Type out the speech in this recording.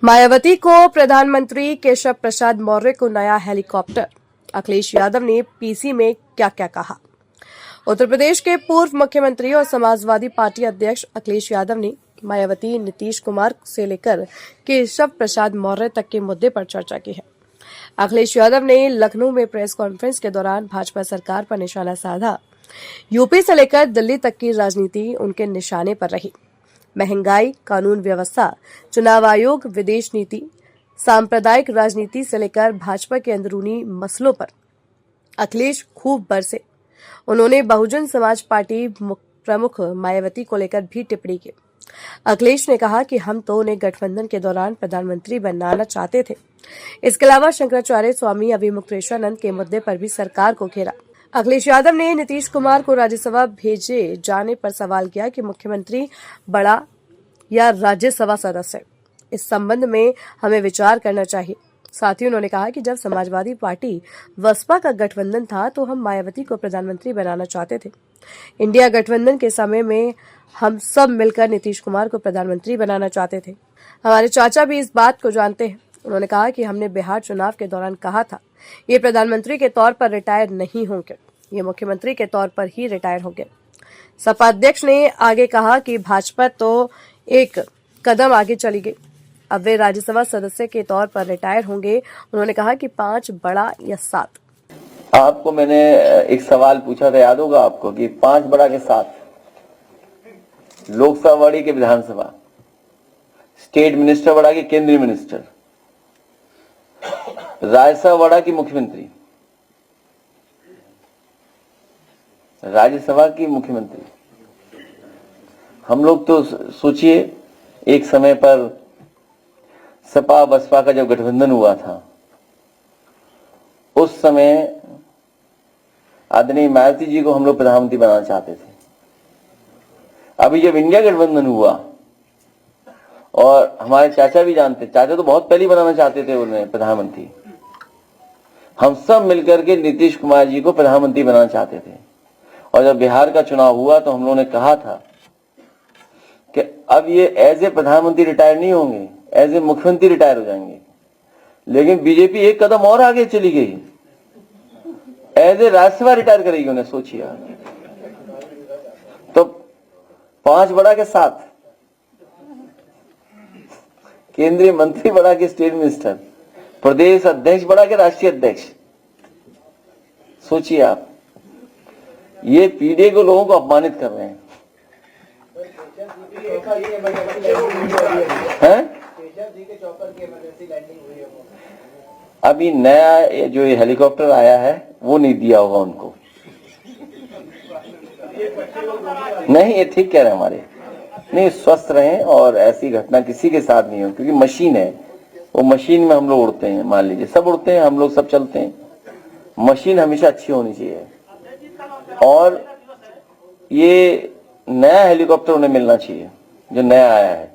मायावती को प्रधानमंत्री केशव प्रसाद मौर्य को नया हेलीकॉप्टर। अखिलेश यादव ने पीसी में क्या क्या कहा। उत्तर प्रदेश के पूर्व मुख्यमंत्री और समाजवादी पार्टी अध्यक्ष अखिलेश यादव ने मायावती, नीतीश कुमार से लेकर केशव प्रसाद मौर्य तक के मुद्दे पर चर्चा की है। अखिलेश यादव ने लखनऊ में प्रेस कॉन्फ्रेंस के दौरान भाजपा सरकार पर निशाना साधा। यूपी से लेकर दिल्ली तक की राजनीति उनके निशाने पर रही। महंगाई, कानून व्यवस्था, चुनाव आयोग, विदेश नीति, सांप्रदायिक राजनीति से लेकर भाजपा के अंदरूनी मसलों पर अखिलेश खूब बरसे। उन्होंने बहुजन समाज पार्टी प्रमुख मायावती को लेकर भी टिप्पणी की। अखिलेश ने कहा कि हम तो उन्हें गठबंधन के दौरान प्रधानमंत्री बनाना चाहते थे। इसके अलावा शंकराचार्य स्वामी अभिमुक्तेश्वरानंद के मुद्दे पर भी सरकार को घेरा। अखिलेश यादव ने नीतीश कुमार को राज्यसभा भेजे जाने पर सवाल किया कि मुख्यमंत्री बड़ा या राज्यसभा सदस्य, इस संबंध में हमें विचार करना चाहिए। साथ ही उन्होंने कहा कि जब समाजवादी पार्टी बसपा का गठबंधन था तो हम मायावती को प्रधानमंत्री बनाना चाहते थे। इंडिया गठबंधन के समय में हम सब मिलकर नीतीश कुमार को प्रधानमंत्री बनाना चाहते थे। हमारे चाचा भी इस बात को जानते हैं। उन्होंने कहा कि हमने बिहार चुनाव के दौरान कहा था, ये प्रधानमंत्री के तौर पर रिटायर नहीं होंगे, ये मुख्यमंत्री के तौर पर ही रिटायर होंगे। सपा अध्यक्ष ने आगे कहा कि भाजपा तो एक कदम आगे चली गई, अब वे राज्यसभा सदस्य के तौर पर रिटायर होंगे। उन्होंने कहा कि 5 बड़ा या 7। आपको मैंने एक सवाल पूछा था, याद होगा आपको, कि 5 बड़ा के 7, लोकसभा बड़ी के विधानसभा, स्टेट मिनिस्टर बड़ा की केंद्रीय मिनिस्टर, राज्यसभा बड़ा की मुख्यमंत्री, राज्यसभा की मुख्यमंत्री। हम लोग तो सोचिए, एक समय पर सपा बसपा का जब गठबंधन हुआ था, उस समय आदरणीय मायावती जी को हम लोग प्रधानमंत्री बनाना चाहते थे। अभी जब इंडिया गठबंधन हुआ, और हमारे चाचा भी जानते, चाचा तो बहुत पहले बनाना चाहते थे उन्हें प्रधानमंत्री, हम सब मिलकर के नीतीश कुमार जी को प्रधानमंत्री बनाना चाहते थे। और जब बिहार का चुनाव हुआ तो हम लोगों ने कहा था कि अब ये एज ए प्रधानमंत्री रिटायर नहीं होंगे, एज ए मुख्यमंत्री रिटायर हो जाएंगे। लेकिन बीजेपी एक कदम और आगे चली गई, एज ए राज्यसभा रिटायर करेगी उन्हें, सोचिए। तो 5 बड़ा के 7, केंद्रीय मंत्री बड़ा के स्टेट मिनिस्टर, प्रदेश अध्यक्ष बड़ा के राष्ट्रीय अध्यक्ष। सोचिए आप, ये पीढ़ी को लोगों को अपमानित कर रहे हैं। अभी नया जो ये हेलीकॉप्टर आया है वो नहीं दिया होगा उनको। नहीं, ये ठीक कह रहे हैं हमारे, नहीं, स्वस्थ रहें और ऐसी घटना किसी के साथ नहीं हो, क्योंकि मशीन है, वो मशीन में हम लोग उड़ते हैं, मान लीजिए सब उड़ते हैं, हम लोग सब चलते हैं, मशीन हमेशा अच्छी होनी चाहिए। और ये नया हेलीकॉप्टर उन्हें मिलना चाहिए जो नया आया है।